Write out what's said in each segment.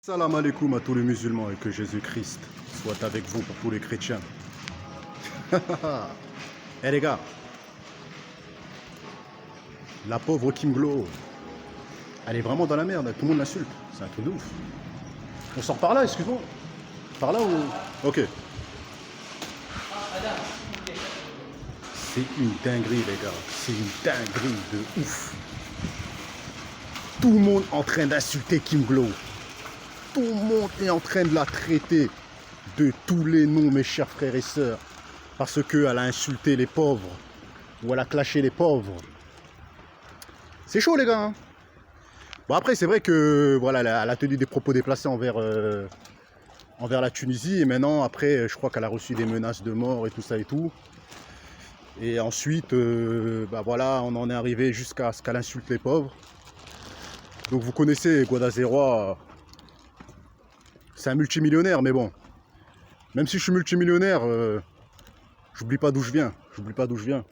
Salam alaikum à tous les musulmans et que Jésus-Christ soit avec vous pour tous les chrétiens. Eh les gars, la pauvre Kim Glow, elle est vraiment dans la merde, tout le monde l'insulte, c'est un truc de ouf. On sort par là, excuse-moi. Par là ou... Ok. C'est une dinguerie les gars, c'est une dinguerie de ouf. Tout le monde en train d'insulter Kim Glow. Tout le monde est en train de la traiter de tous les noms, mes chers frères et sœurs, parce qu'elle a insulté les pauvres, ou elle a clashé les pauvres. C'est chaud les gars. Hein. Bon après c'est vrai que voilà, elle a tenu des propos déplacés envers la Tunisie, et maintenant après je crois qu'elle a reçu des menaces de mort et tout ça et tout. Et ensuite, bah voilà, on en est arrivé jusqu'à ce qu'elle insulte les pauvres. Donc vous connaissez Guadazera. C'est un multimillionnaire, mais bon, même si je suis multimillionnaire, j'oublie pas d'où je viens. J'oublie pas d'où je viens.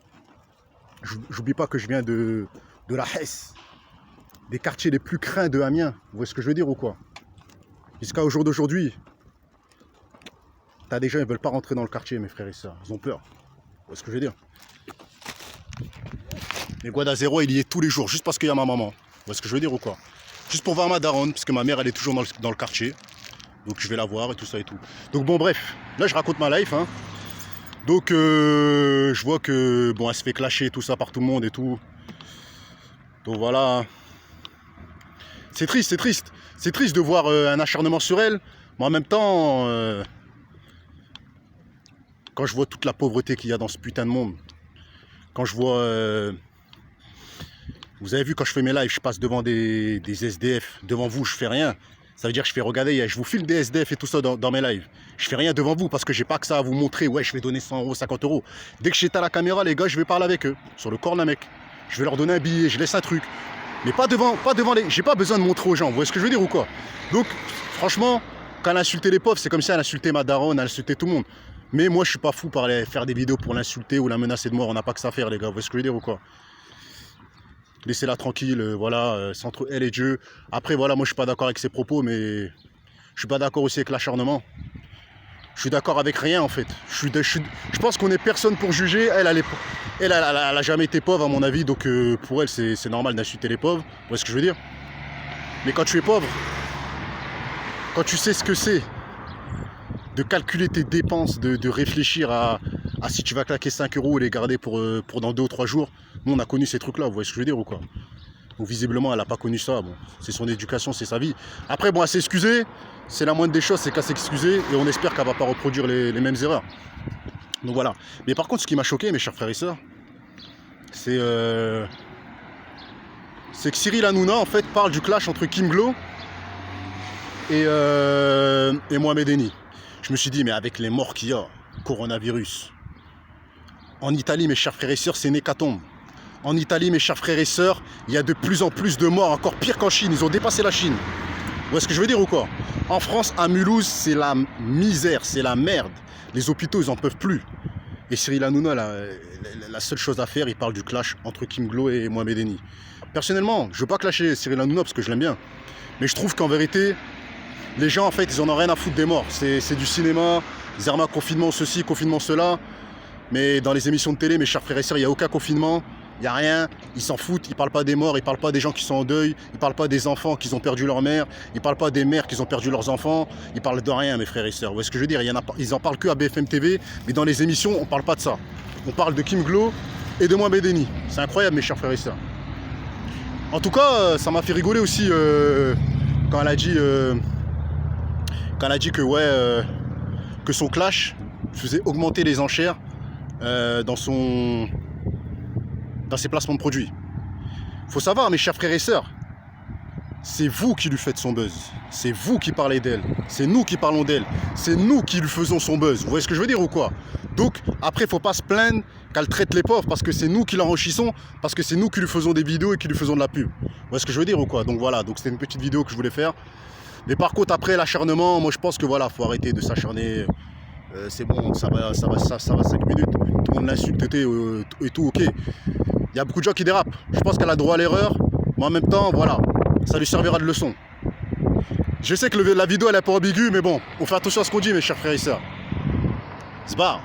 J'oublie pas que je viens de la Hesse, des quartiers les plus craints de Amiens. Vous voyez ce que je veux dire ou quoi? Jusqu'à au jour d'aujourd'hui, t'as des gens, ils veulent pas rentrer dans le quartier, mes frères et sœurs. Ils ont peur. Vous voyez ce que je veux dire? Mais Guadazera, il y est tous les jours, juste parce qu'il y a ma maman. Vous voyez ce que je veux dire ou quoi? Juste pour voir ma daronne, parce que ma mère, elle est toujours dans le quartier. Donc je vais la voir et tout ça et tout. Donc bon bref, là je raconte ma life. Hein. Donc je vois que bon elle se fait clasher tout ça par tout le monde et tout. Donc voilà. C'est triste, c'est triste. C'est triste de voir un acharnement sur elle. Mais en même temps, quand je vois toute la pauvreté qu'il y a dans ce putain de monde. Quand je vois... vous avez vu quand je fais mes lives, je passe devant des SDF. Devant vous, je fais rien. Ça veut dire que je fais regarder, je vous filme des SDF et tout ça dans mes lives. Je fais rien devant vous parce que j'ai pas que ça à vous montrer. Ouais, je vais donner 100 euros, 50 euros. Dès que j'éteins la caméra, les gars, je vais parler avec eux. Sur le corps d'un mec. Je vais leur donner un billet, je laisse un truc. Mais pas devant les... J'ai pas besoin de montrer aux gens. Vous voyez ce que je veux dire ou quoi? Donc, franchement, quand elle insultait les pauvres, c'est comme si elle insultait ma daronne, elle insultait tout le monde. Mais moi, je suis pas fou par aller faire des vidéos pour l'insulter ou la menacer de mort. On n'a pas que ça à faire, les gars. Vous voyez ce que je veux dire ou quoi? Laissez-la tranquille, voilà, c'est entre elle et Dieu. Après, voilà, moi, je suis pas d'accord avec ses propos, mais... Je suis pas d'accord aussi avec l'acharnement. Je suis d'accord avec rien en fait. Je pense qu'on est personne pour juger. Elle a jamais été pauvre à mon avis, donc pour elle c'est normal d'insulter les pauvres. Vous voyez ce que je veux dire? Mais quand tu es pauvre, quand tu sais ce que c'est de calculer tes dépenses, de réfléchir à si tu vas claquer 5 euros et les garder pour dans 2 ou 3 jours. Nous on a connu ces trucs là, vous voyez ce que je veux dire ou quoi? Donc visiblement elle n'a pas connu ça, bon, c'est son éducation, c'est sa vie. Après bon, elle s'est excusée, c'est la moindre des choses, c'est qu'à s'excuser et on espère qu'elle ne va pas reproduire les mêmes erreurs. Donc voilà. Mais par contre ce qui m'a choqué mes chers frères et sœurs, c'est que Cyril Hanouna en fait parle du clash entre Kim Glow et Mohamed Eni. Je me suis dit mais avec les morts qu'il y a, coronavirus, en Italie mes chers frères et sœurs c'est une hécatombe. En Italie, mes chers frères et sœurs, il y a de plus en plus de morts, encore pire qu'en Chine. Ils ont dépassé la Chine. Vous voyez ce que je veux dire ou quoi? En France, à Mulhouse, c'est la misère, c'est la merde. Les hôpitaux, ils n'en peuvent plus. Et Cyril Hanouna, la seule chose à faire, il parle du clash entre Kim Glow et Mohamed Eni. Personnellement, je ne veux pas clasher Cyril Hanouna parce que je l'aime bien. Mais je trouve qu'en vérité, les gens, en fait, ils en ont rien à foutre des morts. C'est du cinéma, Zerma, confinement, ceci, confinement, cela. Mais dans les émissions de télé, mes chers frères et sœurs, il n'y a aucun confinement. Il n'y a rien, ils s'en foutent, ils ne parlent pas des morts, ils ne parlent pas des gens qui sont en deuil, ils ne parlent pas des enfants qui ont perdu leur mère, ils ne parlent pas des mères qui ont perdu leurs enfants, ils parlent de rien mes frères et sœurs. Vous voyez ce que je veux dire? Ils en parlent que à BFM TV, mais dans les émissions on ne parle pas de ça. On parle de Kim Glow et de Mohamed Eni. C'est incroyable mes chers frères et sœurs. En tout cas, ça m'a fait rigoler aussi quand elle a dit que ouais, que son clash faisait augmenter les enchères dans ses placements de produits. Faut savoir, mes chers frères et sœurs, c'est vous qui lui faites son buzz. C'est vous qui parlez d'elle. C'est nous qui parlons d'elle. C'est nous qui lui faisons son buzz. Vous voyez ce que je veux dire ou quoi? Donc, après, faut pas se plaindre qu'elle traite les pauvres parce que c'est nous qui l'enrichissons, parce que c'est nous qui lui faisons des vidéos et qui lui faisons de la pub. Vous voyez ce que je veux dire ou quoi? Donc voilà, donc c'était une petite vidéo que je voulais faire. Mais par contre, après l'acharnement, moi je pense que voilà, faut arrêter de s'acharner. C'est bon, ça va 5 minutes. Tout le monde l'insulte et tout, ok. Il y a beaucoup de gens qui dérapent. Je pense qu'elle a droit à l'erreur, mais en même temps, voilà, ça lui servira de leçon. Je sais que la vidéo elle est pas ambiguë, mais bon, on fait attention à ce qu'on dit, mes chers frères et sœurs. Zbar.